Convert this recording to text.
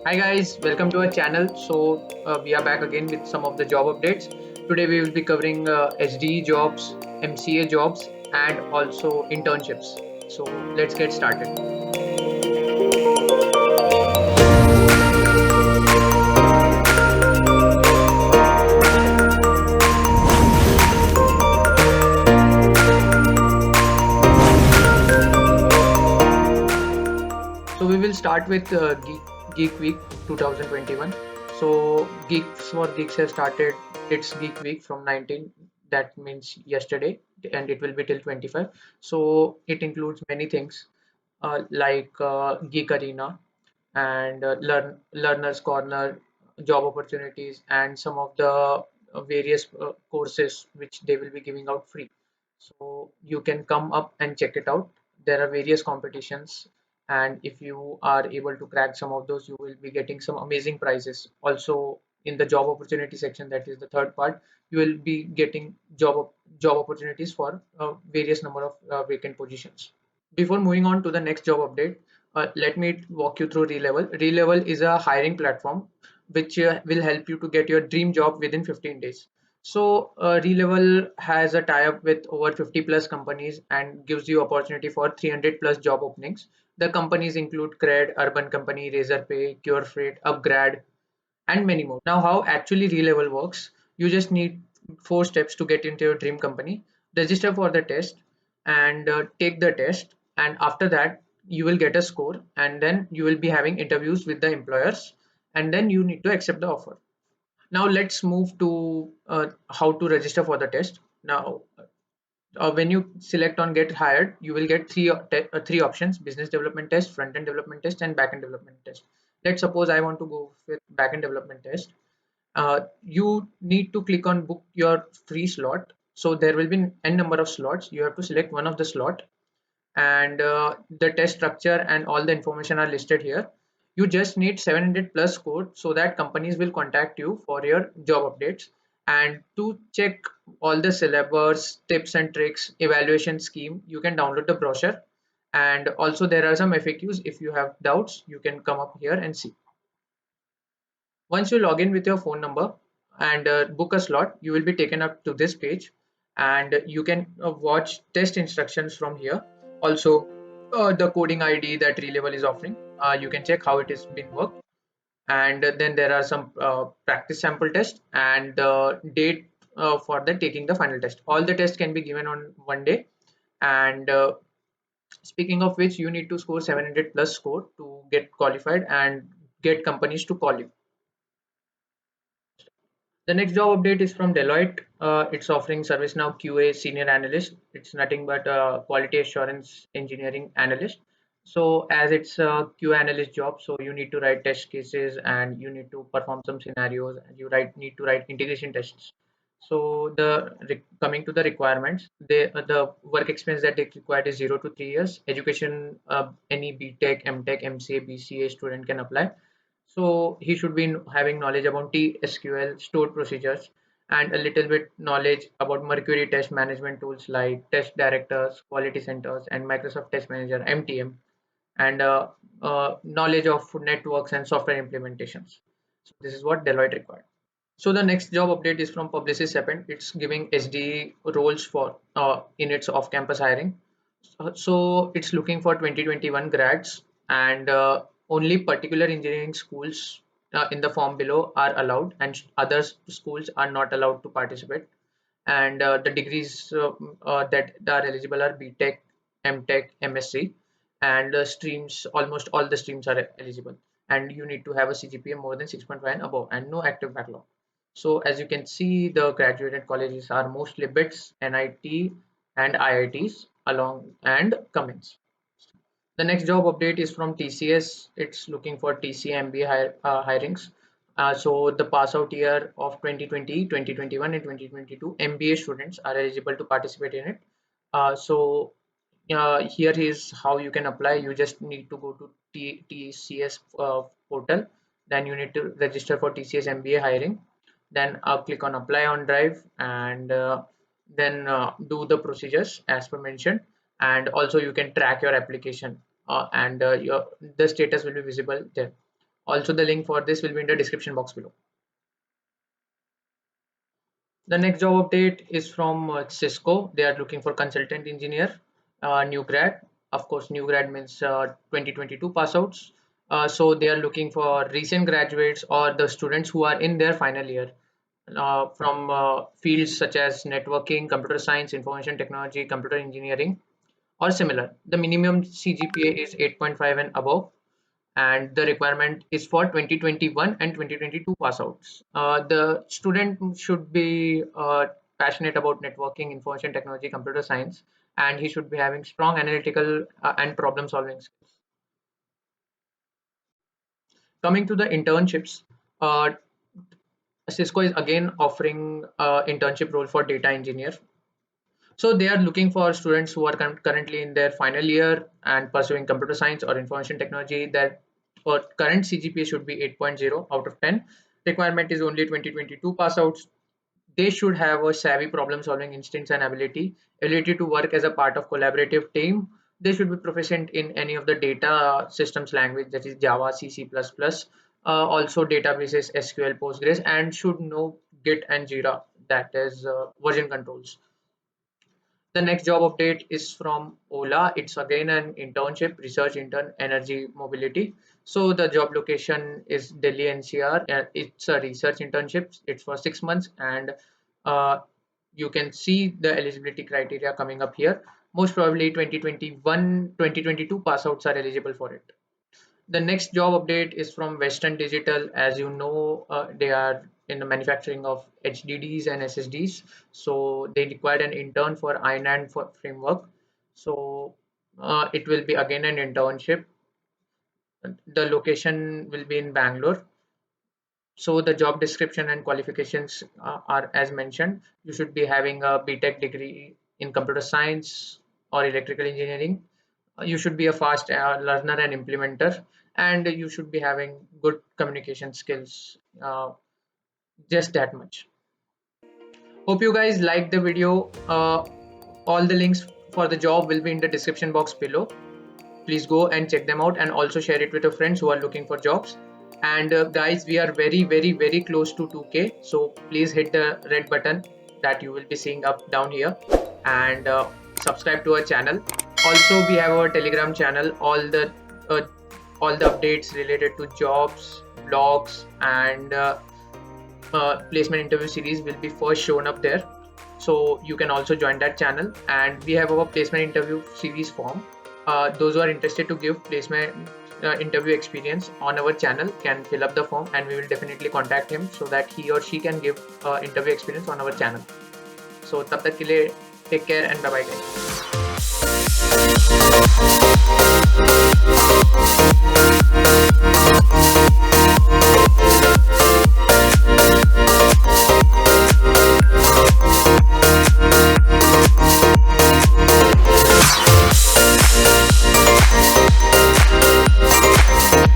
Hi guys, welcome to our channel. We are back again with some of the job updates. Today we will be covering SDE jobs, MCA jobs, and also internships. So let's get started. So we will start with Geek Week 2021. So Geeks for Geeks has started its Geek Week from 19. That means yesterday, and it will be till 25. So it includes many things like Geek Arena and Learners Corner, job opportunities, and some of the various courses which they will be giving out free. So you can come up and check it out. There are various competitions, and if you are able to crack some of those, you will be getting some amazing prizes. Also, in the job opportunity section, that is the third part, you will be getting job opportunities for various number of vacant positions. Before moving on to the next job update, let me walk you through Relevel. Relevel is a hiring platform which will help you to get your dream job within 15 days. So, Relevel has a tie-up with over 50 plus companies and gives you opportunity for 300 plus job openings. The companies include Cred, Urban Company, Razorpay, Curefreight, Upgrad, and many more. Now, how actually Relevel works? You just need four steps to get into your dream company. Register for the test and take the test, and after that you will get a score, and then you will be having interviews with the employers, and then you need to accept the offer. Now let's move to how to register for the test. Now when you select on get hired, you will get three options: business development test, front end development test, and back end development test. Let's suppose I want to go with back end development test. You need to click on book your free slot. So there will be n number of slots. You have to select one of the slot, and the test structure and all the information are listed here. You just need 700 plus score so that companies will contact you for your job updates. And to check all the syllabus, tips and tricks, evaluation scheme, you can download the brochure. And also there are some FAQs. If you have doubts, you can come up here and see. Once you log in with your phone number and book a slot, you will be taken up to this page, and you can watch test instructions from here. Also, the coding ID that Relevel is offering, you can check how it is being worked. And then there are some practice sample test and the date for the taking the final test. All the tests can be given on one day. And speaking of which, you need to score 700 plus score to get qualified and get companies to call you. The next job update is from Deloitte. It's offering ServiceNow QA senior analyst. It's nothing but a quality assurance engineering analyst. So as it's a QA analyst job, so you need to write test cases and you need to perform some scenarios and you need to write integration tests. So coming to the requirements, the work experience that they required is 0 to 3 years. Education, any BTech, MTech, MCA, BCA student can apply. So he should be having knowledge about TSQL, stored procedures, and a little bit knowledge about Mercury test management tools like Test Directors, Quality Centers, and Microsoft Test Manager (MTM), and knowledge of networks and software implementations. So this is what Deloitte required. So the next job update is from Publicis Sapient. It's giving SDE roles for in its off-campus hiring. So it's looking for 2021 grads, and only particular engineering schools in the form below are allowed, and other schools are not allowed to participate. And the degrees that are eligible are BTech, MTech, MSc, and streams, almost all the streams are eligible. And you need to have a CGPA more than 6.5 and above, and no active backlog. So as you can see, the graduated colleges are mostly BITS, NIT, and IITs along and Cummins. The next job update is from TCS. It's looking for TCA MBA hirings. So the pass out year of 2020, 2021, and 2022 MBA students are eligible to participate in it. Here is how you can apply. You just need to go to TCS portal. Then you need to register for TCS MBA hiring. Then click on apply on Drive, and then do the procedures as per mentioned. And also you can track your application, and the status will be visible there. Also, the link for this will be in the description box below. The next job update is from Cisco. They are looking for consultant engineer, new grad. Of course, new grad means 2022 pass outs. So they are looking for recent graduates or the students who are in their final year from fields such as networking, computer science, information technology, computer engineering, or similar. The minimum CGPA is 8.5 and above, and the requirement is for 2021 and 2022 pass outs. The student should be passionate about networking, information technology, computer science, and he should be having strong analytical and problem solving skills. Coming to the internships, uh, Cisco is again offering internship role for data engineer. So they are looking for students who are currently in their final year and pursuing computer science or information technology. That for current CGPA should be 8.0 out of 10. Requirement is only 2022 pass outs. They should have a savvy problem solving instincts and ability to work as a part of collaborative team. They should be proficient in any of the data systems language, that is Java, C, C++, also databases, SQL, Postgres, and should know Git and Jira, that is version controls. The next job update is from Ola. It's again an internship, research intern, energy mobility. So the job location is Delhi NCR. It's a research internship. It's for 6 months, and uh, you can see the eligibility criteria coming up here. Most probably 2021, 2022 pass outs are eligible for it. The next job update is from Western Digital. As you know, they are in the manufacturing of HDDs and SSDs. So they required an intern for INAND for framework. So it will be again an internship. The location will be in Bangalore. So the job description and qualifications are as mentioned. You should be having a BTech degree in computer science or electrical engineering. You should be a fast learner and implementer, and you should be having good communication skills. Just that much. Hope you guys liked the video. All the links for the job will be in the description box below. Please go and check them out, and also share it with your friends who are looking for jobs. And guys, we are very close to 2k, so please hit the red button that you will be seeing up down here, and subscribe to our channel. Also, we have our Telegram channel. Uh, all the updates related to jobs, blogs, and placement interview series will be first shown up there, so you can also join that channel. And we have our placement interview series form. Those who are interested to give placement interview experience on our channel can fill up the form, and we will definitely contact him so that he or she can give interview experience on our channel. So tab tak ke liye, take care and bye bye guys.